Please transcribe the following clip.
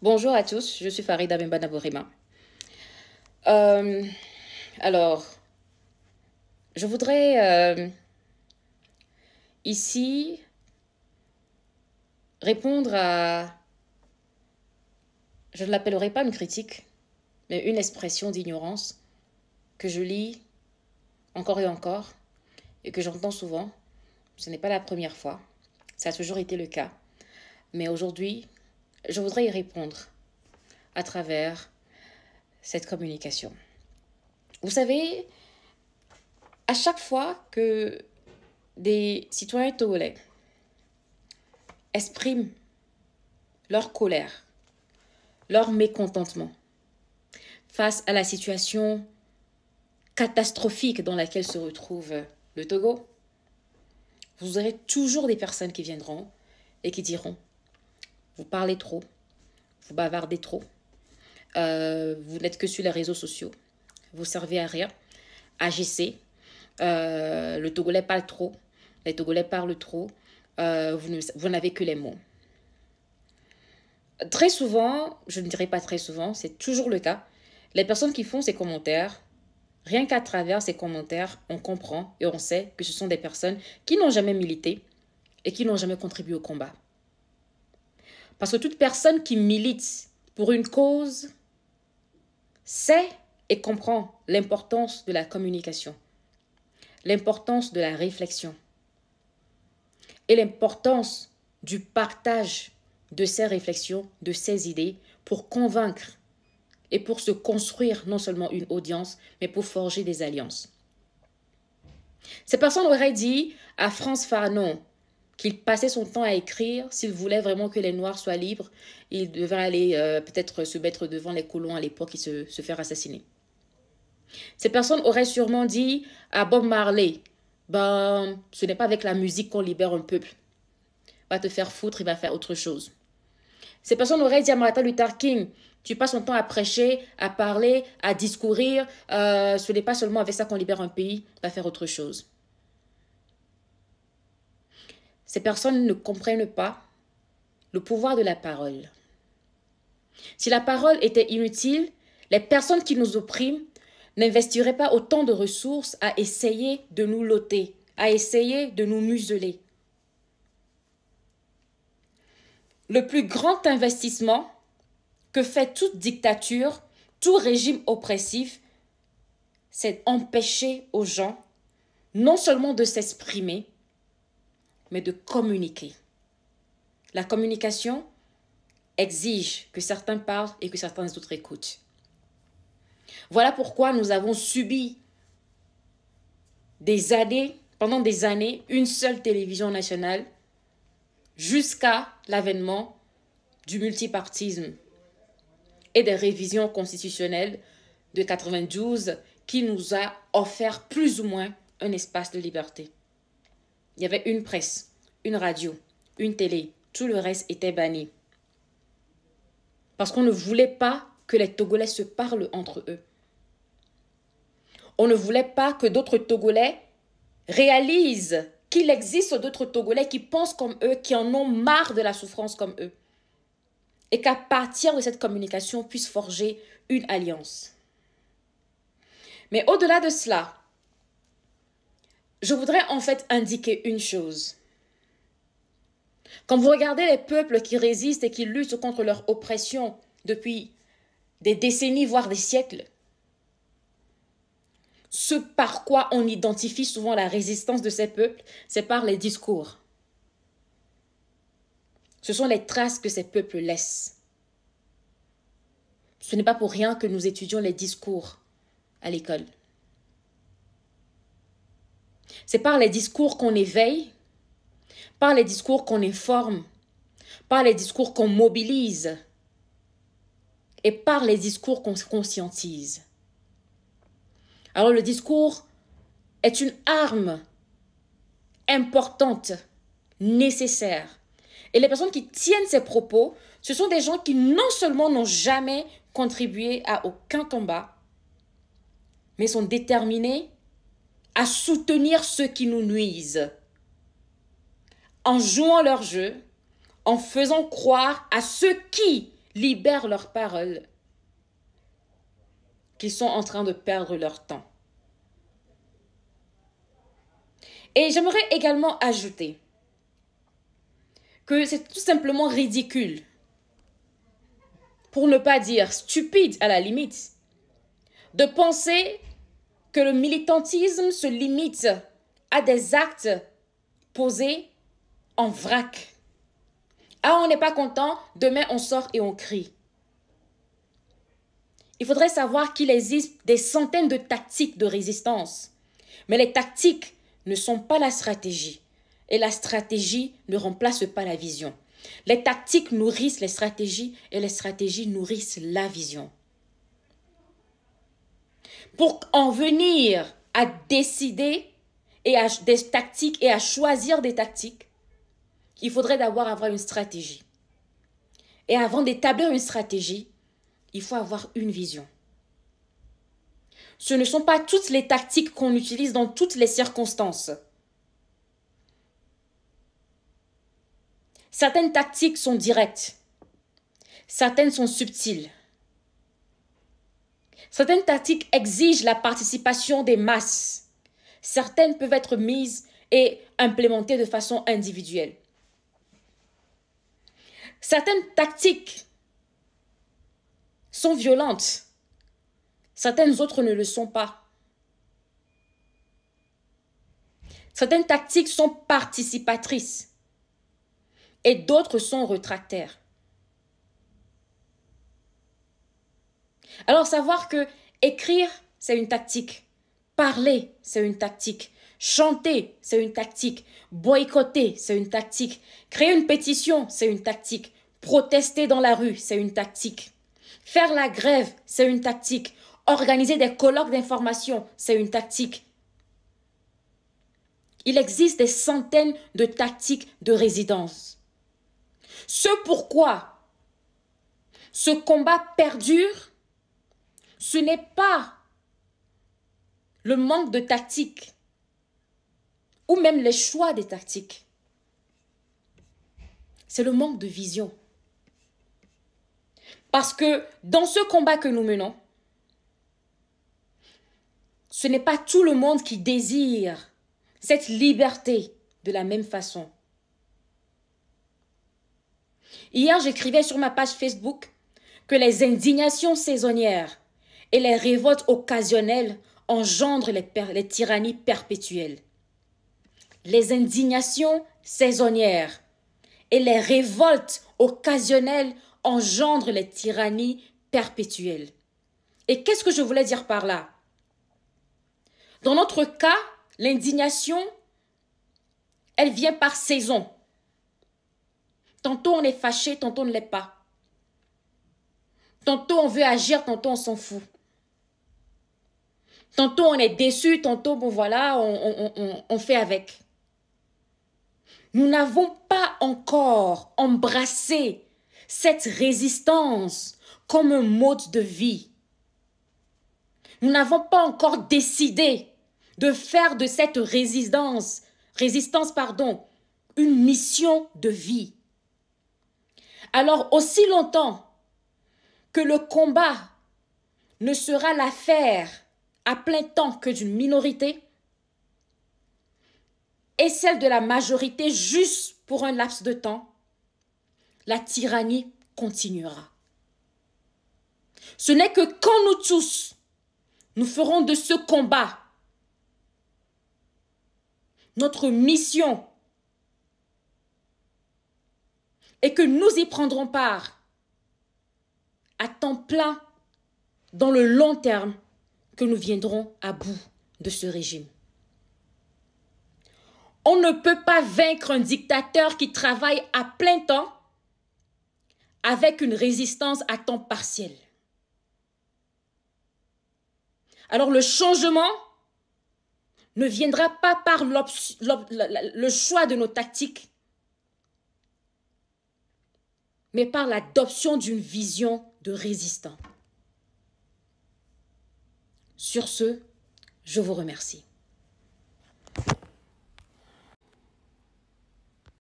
Bonjour à tous, je suis Farida Bembanaborima. Euh, alors, je voudrais ici répondre à, je ne l'appellerai pas une critique, mais une expression d'ignorance que je lis encore et encore et que j'entends souvent. Ce n'est pas la première fois, ça a toujours été le cas. Mais aujourd'hui, je voudrais y répondre à travers cette communication. Vous savez, à chaque fois que des citoyens togolais expriment leur colère, leur mécontentement face à la situation catastrophique dans laquelle se retrouve le Togo, vous aurez toujours des personnes qui viendront et qui diront: vous parlez trop, vous bavardez trop, vous n'êtes que sur les réseaux sociaux, vous servez à rien, agissez, le Togolais parle trop, les Togolais parlent trop, vous n'avez que les mots. Très souvent, je ne dirais pas très souvent, c'est toujours le cas, les personnes qui font ces commentaires, rien qu'à travers ces commentaires, on comprend et on sait que ce sont des personnes qui n'ont jamais milité et qui n'ont jamais contribué au combat. Parce que toute personne qui milite pour une cause sait et comprend l'importance de la communication, l'importance de la réflexion et l'importance du partage de ces réflexions, de ces idées pour convaincre et pour se construire non seulement une audience, mais pour forger des alliances. Ces personnes auraient dit à Frantz Fanon qu'il passait son temps à écrire. S'il voulait vraiment que les Noirs soient libres, il devait aller peut-être se mettre devant les colons à l'époque et se faire assassiner. Ces personnes auraient sûrement dit à Bob Marley: ben, ce n'est pas avec la musique qu'on libère un peuple. Va te faire foutre, il va faire autre chose. Ces personnes auraient dit à Martin Luther King: tu passes ton temps à prêcher, à parler, à discourir. Ce n'est pas seulement avec ça qu'on libère un pays, va faire autre chose. Ces personnes ne comprennent pas le pouvoir de la parole. Si la parole était inutile, les personnes qui nous oppriment n'investiraient pas autant de ressources à essayer de nous loter, à essayer de nous museler. Le plus grand investissement que fait toute dictature, tout régime oppressif, c'est empêcher aux gens non seulement de s'exprimer, mais de communiquer. La communication exige que certains parlent et que certains autres écoutent. Voilà pourquoi nous avons subi pendant des années, une seule télévision nationale jusqu'à l'avènement du multipartisme et des révisions constitutionnelles de 92 qui nous a offert plus ou moins un espace de liberté. Il y avait une presse, une radio, une télé, tout le reste était banni. Parce qu'on ne voulait pas que les Togolais se parlent entre eux. On ne voulait pas que d'autres Togolais réalisent qu'il existe d'autres Togolais qui pensent comme eux, qui en ont marre de la souffrance comme eux. Et qu'à partir de cette communication, puisse forger une alliance. Mais au-delà de cela, je voudrais en fait indiquer une chose. Quand vous regardez les peuples qui résistent et qui luttent contre leur oppression depuis des décennies, voire des siècles, ce par quoi on identifie souvent la résistance de ces peuples, c'est par les discours. Ce sont les traces que ces peuples laissent. Ce n'est pas pour rien que nous étudions les discours à l'école. C'est par les discours qu'on éveille, par les discours qu'on informe, par les discours qu'on mobilise et par les discours qu'on conscientise. Alors le discours est une arme importante, nécessaire. Et les personnes qui tiennent ces propos, ce sont des gens qui non seulement n'ont jamais contribué à aucun combat, mais sont déterminés à soutenir ceux qui nous nuisent, en jouant leur jeu, en faisant croire à ceux qui libèrent leurs paroles, qu'ils sont en train de perdre leur temps. Et j'aimerais également ajouter que c'est tout simplement ridicule, pour ne pas dire stupide à la limite, de penser que le militantisme se limite à des actes posés en vrac. Ah, on n'est pas content, demain on sort et on crie. Il faudrait savoir qu'il existe des centaines de tactiques de résistance. Mais les tactiques ne sont pas la stratégie. Et la stratégie ne remplace pas la vision. Les tactiques nourrissent les stratégies et les stratégies nourrissent la vision. Pour en venir à décider des tactiques et à choisir des tactiques, il faudrait d'abord avoir une stratégie. Et avant d'établir une stratégie, il faut avoir une vision. Ce ne sont pas toutes les tactiques qu'on utilise dans toutes les circonstances. Certaines tactiques sont directes. Certaines sont subtiles. Certaines tactiques exigent la participation des masses. Certaines peuvent être mises et implémentées de façon individuelle. Certaines tactiques sont violentes. Certaines autres ne le sont pas. Certaines tactiques sont participatrices et d'autres sont réfractaires. Alors savoir que écrire, c'est une tactique. Parler, c'est une tactique. Chanter, c'est une tactique. Boycotter, c'est une tactique. Créer une pétition, c'est une tactique. Protester dans la rue, c'est une tactique. Faire la grève, c'est une tactique. Organiser des colloques d'information, c'est une tactique. Il existe des centaines de tactiques de résistance. Ce pourquoi ce combat perdure, ce n'est pas le manque de tactique ou même les choix des tactiques. C'est le manque de vision. Parce que dans ce combat que nous menons, ce n'est pas tout le monde qui désire cette liberté de la même façon. Hier, j'écrivais sur ma page Facebook que les indignations saisonnières et les révoltes occasionnelles engendrent les tyrannies perpétuelles. Les indignations saisonnières et les révoltes occasionnelles engendrent les tyrannies perpétuelles. Et qu'est-ce que je voulais dire par là? Dans notre cas, l'indignation, elle vient par saison. Tantôt on est fâché, tantôt on ne l'est pas. Tantôt on veut agir, tantôt on s'en fout. Tantôt on est déçu, tantôt bon voilà, on fait avec. Nous n'avons pas encore embrassé cette résistance comme un mode de vie. Nous n'avons pas encore décidé de faire de cette résistance, une mission de vie. Alors, aussi longtemps que le combat ne sera l'affaire à plein temps que d'une minorité et celle de la majorité juste pour un laps de temps, la tyrannie continuera. Ce n'est que quand nous tous, nous ferons de ce combat notre mission et que nous y prendrons part à temps plein dans le long terme que nous viendrons à bout de ce régime. On ne peut pas vaincre un dictateur qui travaille à plein temps avec une résistance à temps partiel. Alors le changement ne viendra pas par le choix de nos tactiques, mais par l'adoption d'une vision de résistant. Sur ce, je vous remercie.